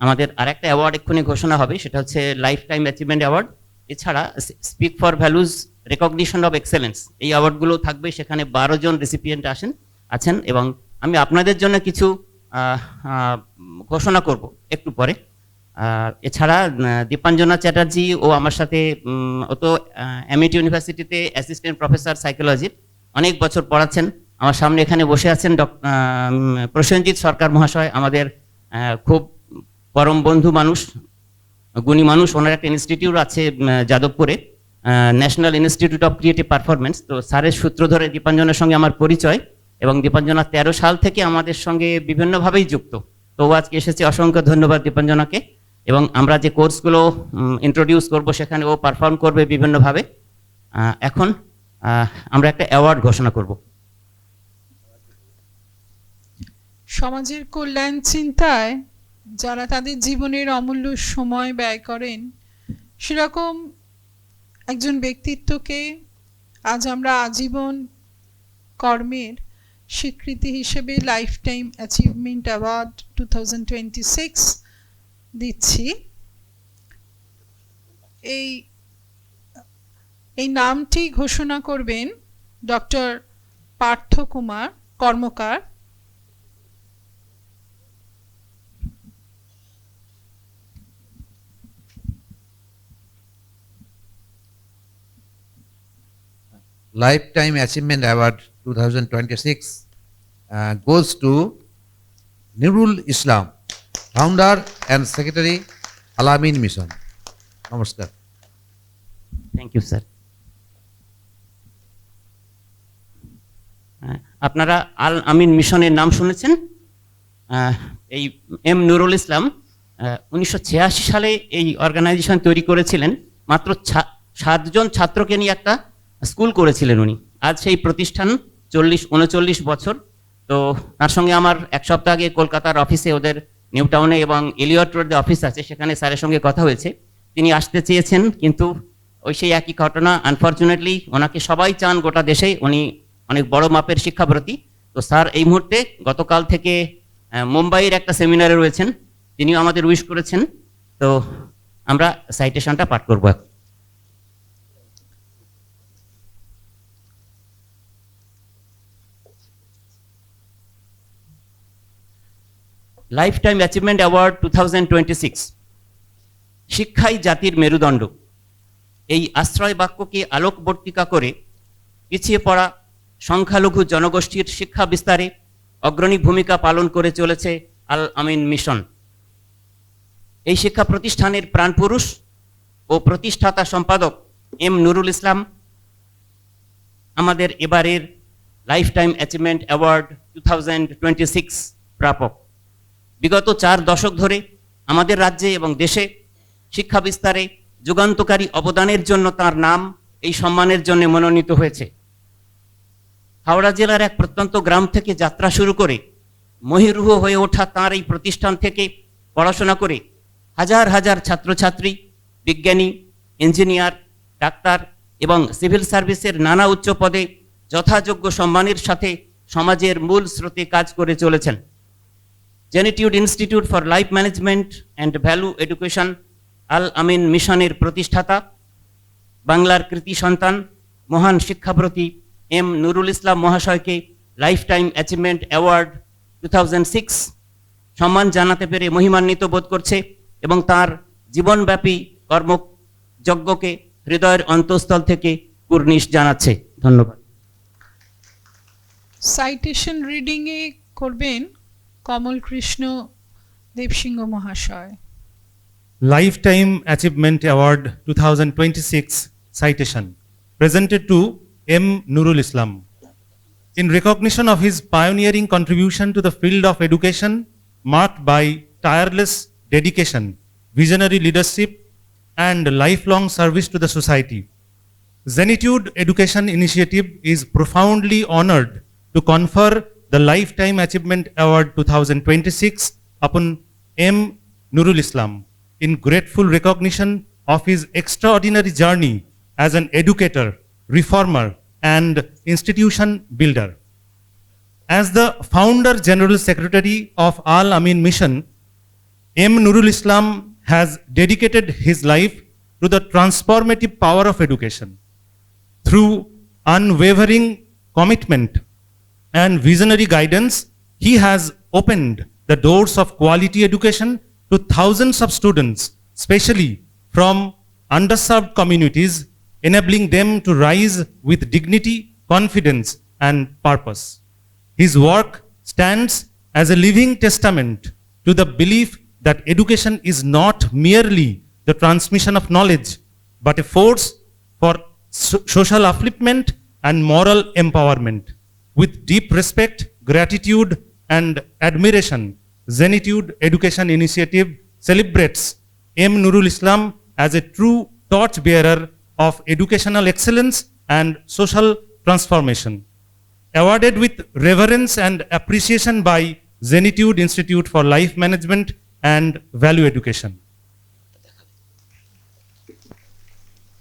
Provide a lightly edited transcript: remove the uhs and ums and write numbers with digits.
আমাদের আরেকটা অ্যাওয়ার্ড এক্ষুনি ঘোষণা হবে, সেটা হচ্ছে লাইফ টাইম অ্যাচিভমেন্ট অ্যাওয়ার্ড। এছাড়া speak for values recognition of excellence, এই অ্যাওয়ার্ডগুলো থাকবে। সেখানে 12 জন রেসিপিয়েন্ট আছেন এবং আমি আপনাদের জন্য কিছু ঘোষণা করব একটু পরে। এছাড়া দীপাঞ্জনা চ্যাটার্জি ও আমার সাথে ও তো এমইটি ইউনিভার্সিটিতে অ্যাসিস্ট্যান্ট প্রফেসর সাইকোলজির অনেক বছর পড়াচ্ছেন। আমার সামনে এখানে বসে আছেন প্রসেনজিৎ সরকার মহাশয়, আমাদের খুব পরম বন্ধু মানুষ, গুণী মানুষ। ওনার একটা ইনস্টিটিউট আছে যাদবপুরে, national institute of creative performance. তো স্যারের সূত্র ধরে দীপাঞ্জনার সঙ্গে আমার পরিচয়, এবং দীপাঞ্জনা 13 সাল থেকে আমাদের সঙ্গে বিভিন্নভাবেই যুক্ত। তো আজকে এসেছে, অসংখ্য ধন্যবাদ দীপাঞ্জনাকে। এবং আমরা যে কোর্সগুলো ইন্ট্রোডিউস করব সেখানে ও পারফর্ম করবে বিভিন্নভাবে। এখন আমরা একটা অ্যাওয়ার্ড ঘোষণা করব। সমাজের কল্যাণ চিন্তায় যারা তাদের জীবনের অমূল্য সময় ব্যয় করেন, সেরকম একজন ব্যক্তিত্বকে আজ আমরা আজীবন কর্মের স্বীকৃতি হিসেবে লাইফ টাইম অ্যাচিভমেন্ট অ্যাওয়ার্ড 2026 দিচ্ছি। এই নামটি ঘোষণা করবেন doctor Partha Kumar Karmakar. Lifetime Achievement Award 2026 goes to Nurul Islam, founder and secretary, Al Amin Mission. Namaskar. Thank you sir. আপনারা আল আমিন মিশনের নাম শুনেছেন। এই এম নুরুল ইসলাম 1986 সালে এই অর্গানাইজেশন তৈরি করেছিলেন। মাত্র 7 জন ছাত্রকে নিয়ে একটা স্কুল করেছিলেন উনি। আজ সেই প্রতিষ্ঠান 39 বছর। তো তার সঙ্গে আমার এক সপ্তাহ আগে কলকাতার অফিসে, ওদের নিউ টাউনে এবং এলিয়ট রোডে অফিস আছে, সেখানে স্যারের সঙ্গে কথা হয়েছে। তিনি আসতে চেয়েছেন, কিন্তু ওই সেই একই ঘটনা, আনফর্চুনেটলি ওনাকে সবাই চান গোটা দেশে, উনি অনেক বড় মাপের শিক্ষাব্রতী। তো স্যার এই মুহূর্তে গতকাল থেকে মুম্বাইয়ের একটা সেমিনারে রয়েছেন, তিনিও আমাদের উইশ করেছেন। তো আমরা সাইটেশনটা পাঠ করবো। Life time achievement award 2026। শিক্ষাই জাতির মেরুদণ্ড, এই আশ্রয় বাক্যকে আলোকবর্তিকা করে পিছিয়ে পড়া সংখ্যালঘু জনগোষ্ঠীর শিক্ষা বিস্তারে অগ্রণী ভূমিকা পালন করে চলেছে আল আমিন মিশন। এই শিক্ষা প্রতিষ্ঠানের প্রাণপুরুষ ও প্রতিষ্ঠাতা সম্পাদক এম নুরুল ইসলাম আমাদের এবারের লাইফ টাইম অ্যাচিভমেন্ট অ্যাওয়ার্ড 2026 প্রাপক। বিগত 4 দশক ধরে আমাদের রাজ্যে এবং দেশে শিক্ষা বিস্তারে যুগান্তকারী অবদানের জন্য তার নাম এই সম্মানের জন্য মনোনীত হয়েছে। হাওড়া জেলার এক প্রত্যন্ত গ্রাম থেকে যাত্রা শুরু করে মহিরুহ হয়ে ওঠা তার এই প্রতিষ্ঠান থেকে পড়াশোনা করে হাজার হাজার ছাত্রছাত্রী বিজ্ঞানী, ইঞ্জিনিয়ার, ডাক্তার এবং সিভিল সার্ভিসের নানা উচ্চ পদে যথাযোগ্য সম্মানের সাথে সমাজের মূল স্রোতে কাজ করে চলেছেন। জেনিটিউড institute for life management and value education Al Ameen মিশনের প্রতিষ্ঠাতা, বাংলার কৃতি সন্তান, মহান শিক্ষাব্রতী এম নুরুল ইসলাম মহাশয়কে লাইফ টাইম অ্যাচিভমেন্ট অ্যাওয়ার্ড 2006 সম্মান জানাতে পেরে মহিমান্বিত বোধ করছে এবং তার জীবনব্যাপী কর্মযজ্ঞকে হৃদয়ের অন্তঃস্থল থেকে কুর্নিশ জানাচ্ছে। ধন্যবাদ। সাইটেশন রিডিং এ করবেন কমল কৃষ্ণ দেবসিংহ মহাশয়। Lifetime Achievement Award 2026 citation presented to M. Nurul Islam. In recognition of his pioneering contribution to the field of education, marked by tireless dedication, visionary leadership, and lifelong service to the society, Zenitude Education Initiative is profoundly honored to confer the Lifetime Achievement Award 2026 upon M. Nurul Islam in grateful recognition of his extraordinary journey as an educator, reformer, and institution builder. As the founder General Secretary of Al Amin Mission, M. Nurul Islam has dedicated his life to the transformative power of education. Through unwavering commitment and visionary guidance, he has opened the doors of quality education to thousands of students, especially from underserved communities, enabling them to rise with dignity, confidence, and purpose. His work stands as a living testament to the belief that education is not merely the transmission of knowledge, but a force for social upliftment and moral empowerment. With deep respect, gratitude, and admiration, Zenitude Education Initiative celebrates M. Nurul Islam as a true torchbearer of educational excellence and social transformation. Awarded with reverence and appreciation by Zenitude Institute for Life Management and Value Education.